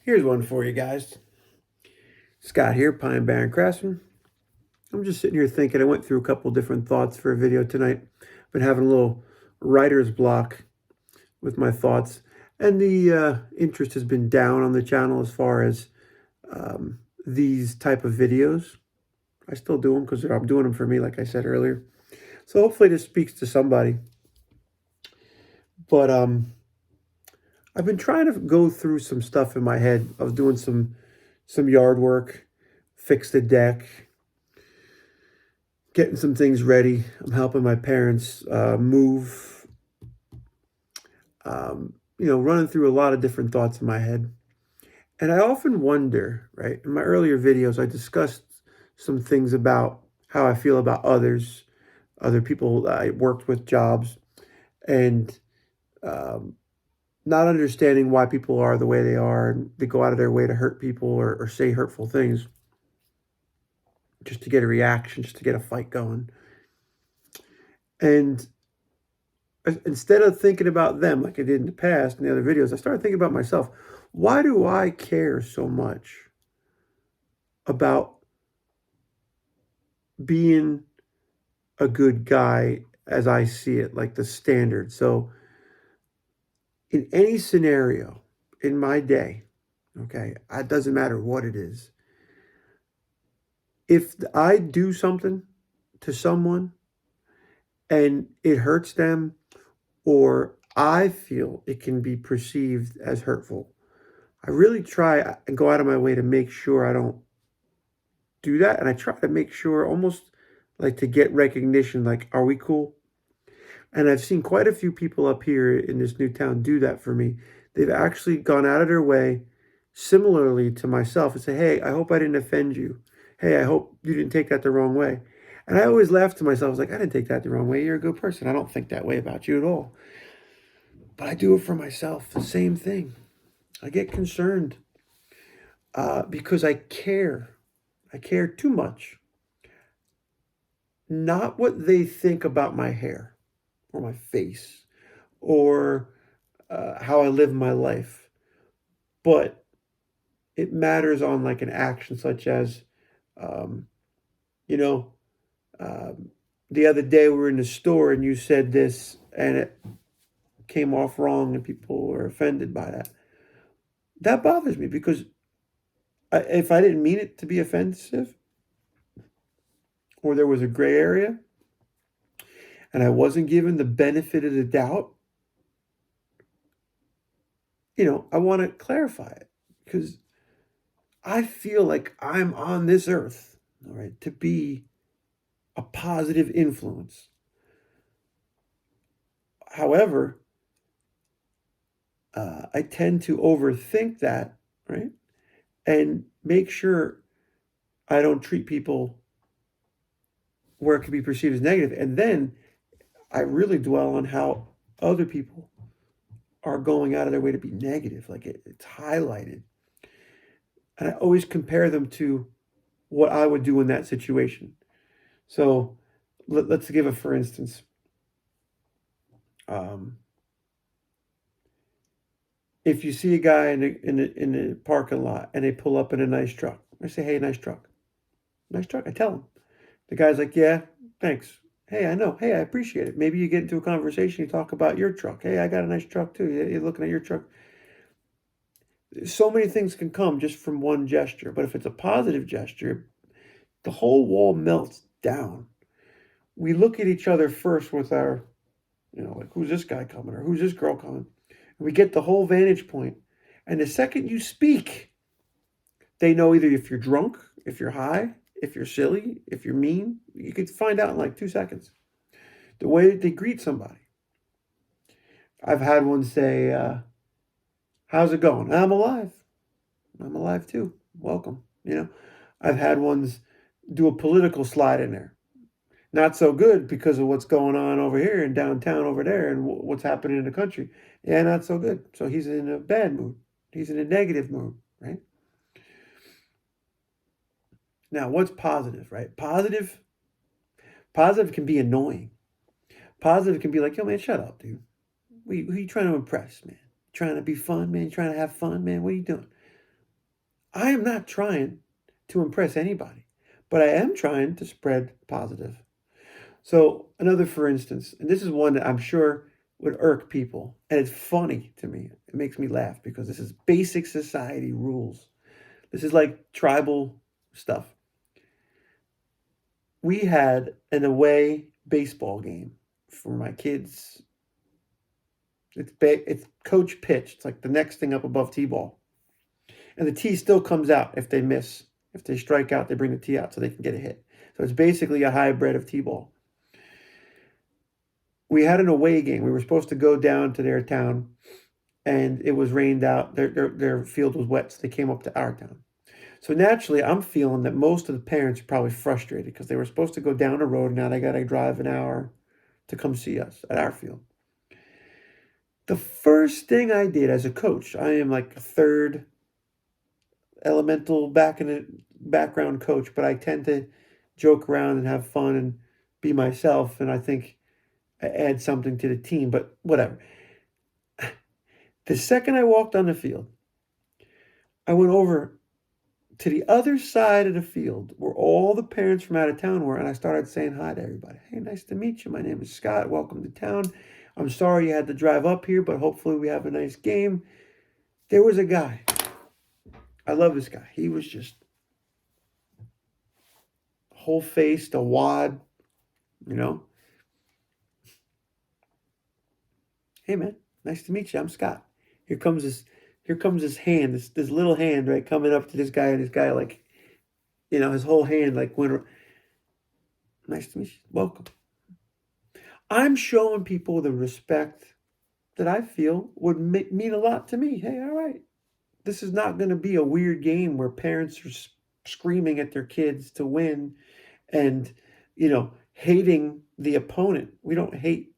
Here's one for you guys. Scott here, Pine Barren Craftsman. I'm just sitting here thinking. I went through a couple different thoughts for a video tonight. Been having a little writer's block with my thoughts, and the interest has been down on the channel as far as these type of videos. I still do them because I'm doing them for me, like I said earlier. So hopefully this speaks to somebody. But I've been trying to go through some stuff in my head. I was doing some yard work, fix the deck, getting some things ready. I'm helping my parents move. Running through a lot of different thoughts in my head. And I often wonder, right? In my earlier videos, I discussed some things about how I feel about others, other people that I worked with, jobs, and not understanding why people are the way they are, and they go out of their way to hurt people or say hurtful things just to get a reaction, just to get a fight going. And instead of thinking about them like I did in the past in the other videos, I started thinking about myself. Why do I care so much about being a good guy as I see it, like the standard? So in any scenario in my day, okay, it doesn't matter what it is. If I do something to someone and it hurts them, or I feel it can be perceived as hurtful, I really try and go out of my way to make sure I don't do that. And I try to make sure, almost like, to get recognition, like, are we cool? And I've seen quite a few people up here in this new town do that for me. They've actually gone out of their way, similarly to myself, and say, hey, I hope I didn't offend you. Hey, I hope you didn't take that the wrong way. And I always laugh to myself. I was like, I didn't take that the wrong way. You're a good person. I don't think that way about you at all. But I do it for myself. The same thing. I get concerned because I care. I care too much. Not what they think about my hair or my face or how I live my life, but it matters on like an action such as, um, you know, the other day we were in the store and you said this and it came off wrong and people were offended by that. That bothers me because if I didn't mean it to be offensive, or there was a gray area and I wasn't given the benefit of the doubt, I want to clarify it because I feel like I'm on this earth, all right, to be a positive influence. However, I tend to overthink that, right? And make sure I don't treat people where it could be perceived as negative. And then I really dwell on how other people are going out of their way to be negative. Like it's highlighted. And I always compare them to what I would do in that situation. So let's give a for instance. If you see a guy in the parking lot and they pull up in a nice truck, I say, "Hey, nice truck, nice truck." I tell him. The guy's like, "Yeah, thanks. Hey, I know. Hey, I appreciate it." Maybe you get into a conversation, you talk about your truck. "Hey, I got a nice truck too. You're looking at your truck." So many things can come just from one gesture, but if it's a positive gesture, the whole wall melts down. We look at each other first with our, like, who's this guy coming or who's this girl coming? And we get the whole vantage point. And the second you speak, they know either if you're drunk, if you're high, if you're silly, if you're mean. You could find out in like 2 seconds. The way that they greet somebody. I've had one say, how's it going? I'm alive. I'm alive too. Welcome. I've had ones do a political slide in there. Not so good because of what's going on over here in downtown over there and what's happening in the country. Yeah, not so good. So he's in a bad mood. He's in a negative mood, right? Now, what's positive, right? Positive can be annoying. Positive can be like, yo, man, shut up, dude. Who you trying to impress, man? Trying to be fun, man? You trying to have fun, man? What are you doing? I am not trying to impress anybody, but I am trying to spread positive. So another, for instance, and this is one that I'm sure would irk people, and it's funny to me. It makes me laugh because this is basic society rules. This is like tribal stuff. We had an away baseball game for my kids. It's coach pitch. It's like the next thing up above T-ball. And the tee still comes out if they miss. If they strike out, they bring the tee out so they can get a hit. So it's basically a hybrid of T-ball. We had an away game. We were supposed to go down to their town, and it was rained out. Their field was wet, so they came up to our town. So naturally, I'm feeling that most of the parents are probably frustrated because they were supposed to go down the road. Now they got to drive an hour to come see us at our field. The first thing I did as a coach, I am like a third elemental back in the background coach, but I tend to joke around and have fun and be myself. And I think I add something to the team, but whatever. The second I walked on the field, I went over to the other side of the field where all the parents from out of town were, and I started saying hi to everybody. Hey, nice to meet you. My name is Scott. Welcome to town. I'm sorry you had to drive up here, but hopefully we have a nice game. There was a guy. I love this guy. He was just whole-faced, a wad, you know. Hey, man, nice to meet you. I'm Scott. Here comes this hand, this little hand, right, coming up to this guy, and this guy, like, his whole hand, like, went, nice to meet you. Welcome. I'm showing people the respect that I feel would mean a lot to me. Hey, all right. This is not going to be a weird game where parents are screaming at their kids to win and, hating the opponent. We don't hate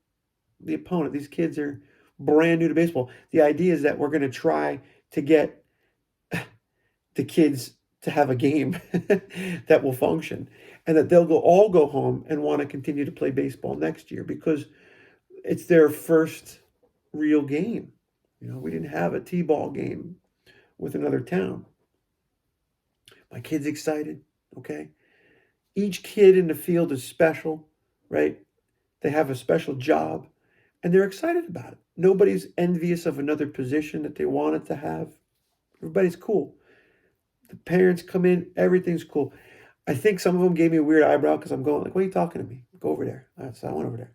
the opponent. These kids are brand new to baseball. The idea is that we're going to try to get the kids to have a game that will function, and that they'll all go home and want to continue to play baseball next year because it's their first real game. We didn't have a T-ball game with another town. My kid's excited, okay? Each kid in the field is special, right? They have a special job, and they're excited about it. Nobody's envious of another position that they wanted to have. Everybody's cool. The parents come in, everything's cool. I think some of them gave me a weird eyebrow because I'm going like, what are you talking to me? Go over there. So I went over there.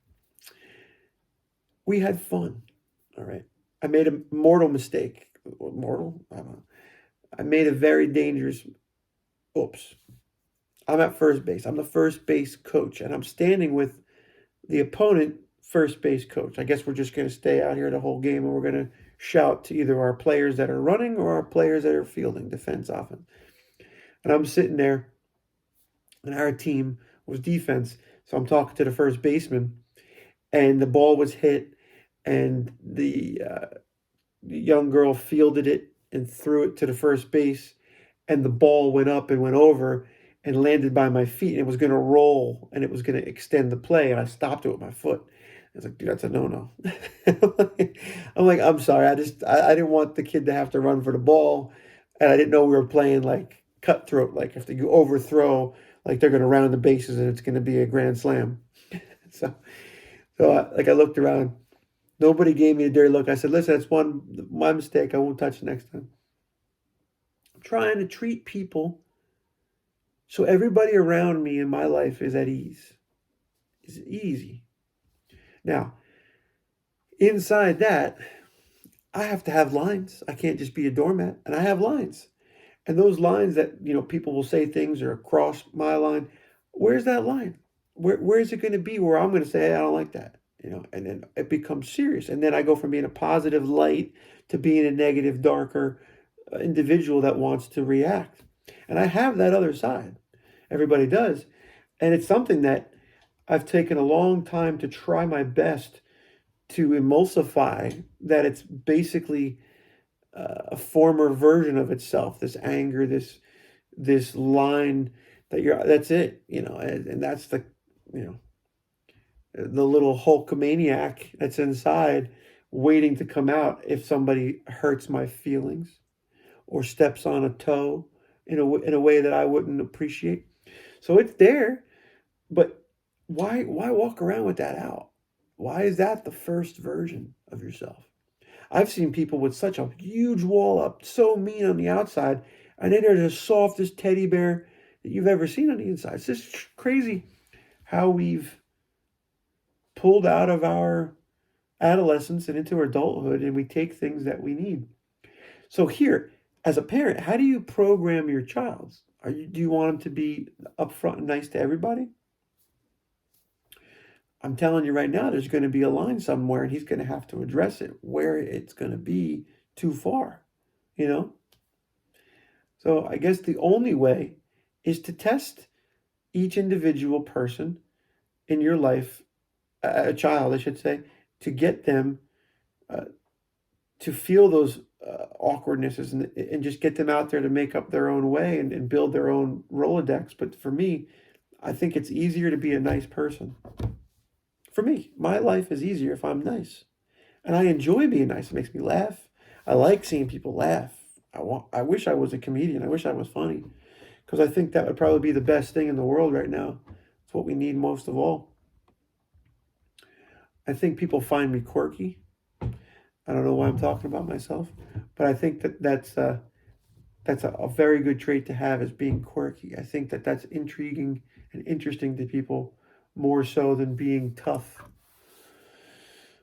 We had fun, all right? I made a mortal mistake. Mortal? I don't know. I made a very dangerous, oops. I'm at first base. I'm the first base coach, and I'm standing with the opponent first base coach. I guess we're just going to stay out here the whole game, and we're going to shout to either our players that are running or our players that are fielding, defense, offense. And I'm sitting there, and our team was defense. So I'm talking to the first baseman, and the ball was hit, and the young girl fielded it and threw it to the first base, and the ball went up and went over and landed by my feet, and it was going to roll, and it was going to extend the play, and I stopped it with my foot. I was like, dude, that's a no-no. I'm like, I'm sorry. I didn't want the kid to have to run for the ball, and I didn't know we were playing like cutthroat, like if you overthrow, like they're going to round the bases and it's going to be a grand slam. so I looked around. Nobody gave me a dirty look. I said, listen, that's my mistake. I won't touch it next time. I'm trying to treat people so everybody around me in my life is at ease. It's easy. Now, inside that, I have to have lines. I can't just be a doormat. And I have lines. And those lines that, people will say things or cross my line, where's that line? Where is it going to be where I'm going to say, hey, I don't like that? And then it becomes serious. And then I go from being a positive light to being a negative, darker individual that wants to react. And I have that other side. Everybody does. And it's something that I've taken a long time to try my best to emulsify, that it's basically a former version of itself, this anger, this line that's it, and that's the little Hulkamaniac that's inside waiting to come out if somebody hurts my feelings or steps on a toe in a way that I wouldn't appreciate. So it's there, but why walk around with that out? Why is that the first version of yourself? I've seen people with such a huge wall up, so mean on the outside, and then they're the softest teddy bear that you've ever seen on the inside. It's just crazy how we've pulled out of our adolescence and into adulthood, and we take things that we need. So here, as a parent, how do you program your child? Do you want them to be upfront and nice to everybody? I'm telling you right now, there's going to be a line somewhere, and he's going to have to address it where it's going to be too far, you know? So I guess the only way is to test each individual person in your life, a child, I should say, to get them uh, to feel those awkwardnesses and just get them out there to make up their own way and build their own Rolodex. But for me, I think it's easier to be a nice person. For me, my life is easier if I'm nice. And I enjoy being nice. It makes me laugh. I like seeing people laugh. I wish I was a comedian. I wish I was funny. Because I think that would probably be the best thing in the world right now. It's what we need most of all. I think people find me quirky. I don't know why I'm talking about myself, but I think that that's a very good trait to have, is being quirky. I think that that's intriguing and interesting to people more so than being tough.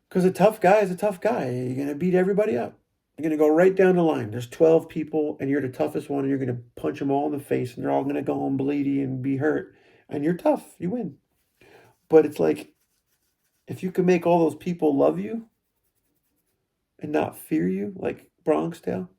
Because a tough guy is a tough guy. You're going to beat everybody up. You're going to go right down the line. There's 12 people, and you're the toughest one, and you're going to punch them all in the face, and they're all going to go home bleedy and be hurt. And you're tough. You win. But it's like, if you can make all those people love you and not fear you, like Bronx Tale,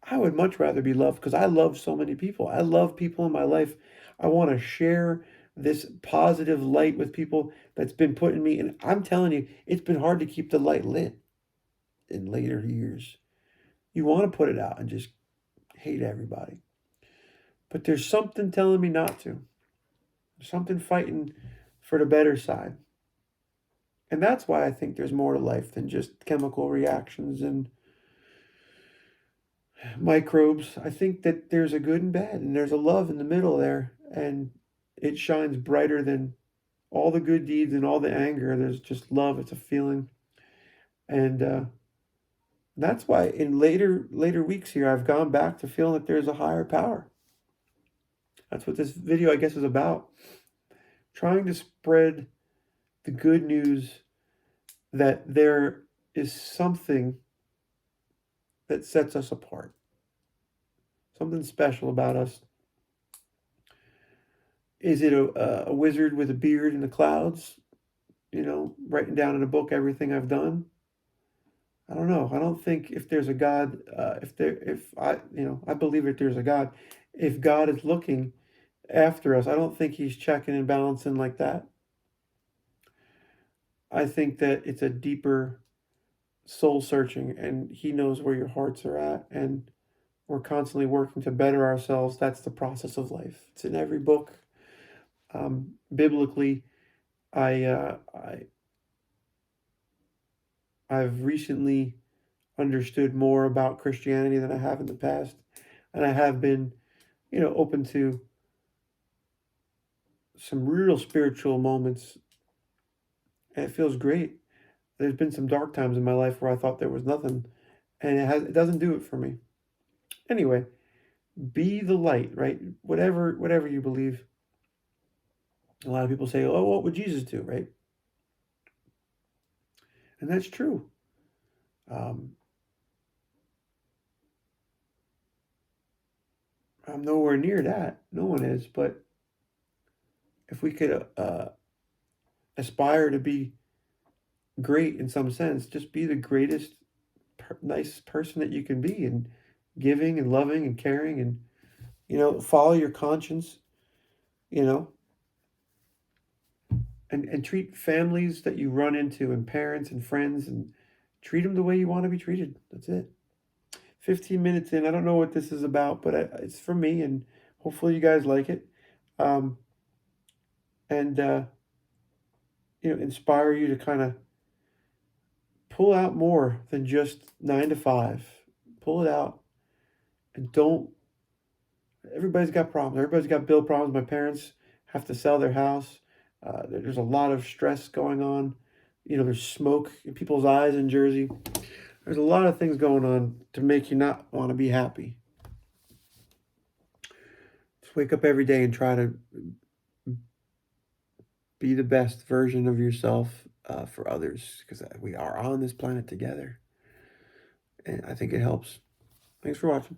I would much rather be loved, because I love so many people. I love people in my life. I want to share this positive light with people that's been put in me. And I'm telling you, it's been hard to keep the light lit in later years. You want to put it out and just hate everybody. But there's something telling me not to. There's something fighting for the better side. And that's why I think there's more to life than just chemical reactions and microbes. I think that there's a good and bad, and there's a love in the middle there, and it shines brighter than all the good deeds and all the anger. There's just love. It's a feeling, and that's why in later weeks here, I've gone back to feeling that there's a higher power. That's what this video, I guess, is about. Trying to spread the good news that there is something that sets us apart. Something special about us. Is it a wizard with a beard in the clouds, writing down in a book everything I've done? I don't know. I don't think, if there's a God, I believe that there's a God. If God is looking after us, I don't think he's checking and balancing like that. I think that it's a deeper soul searching, and he knows where your hearts are at, and we're constantly working to better ourselves. That's the process of life. It's in every book. Biblically, I've recently understood more about Christianity than I have in the past, and I have been, open to some real spiritual moments, and it feels great. There's been some dark times in my life where I thought there was nothing, and it doesn't do it for me. Anyway, be the light, right? Whatever you believe. A lot of people say, "Oh, what would Jesus do?" Right? And that's true. I'm nowhere near that. No one is. But if we could aspire to be great in some sense, just be the greatest, nice person that you can be, and giving and loving and caring, and follow your conscience, and treat families that you run into, and parents and friends, and treat them the way you want to be treated. That's it. 15 minutes in. I don't know what this is about, but it's for me, and hopefully you guys like it. And inspire you to kind of pull out more than just 9 to 5. Pull it out, and don't Everybody's got problems. Everybody's got bill problems. My parents have to sell their house. There's a lot of stress going on. There's smoke in people's eyes in Jersey. There's a lot of things going on to make you not want to be happy. Just wake up every day and try to be the best version of yourself for others, because we are on this planet together. And I think it helps. Thanks for watching.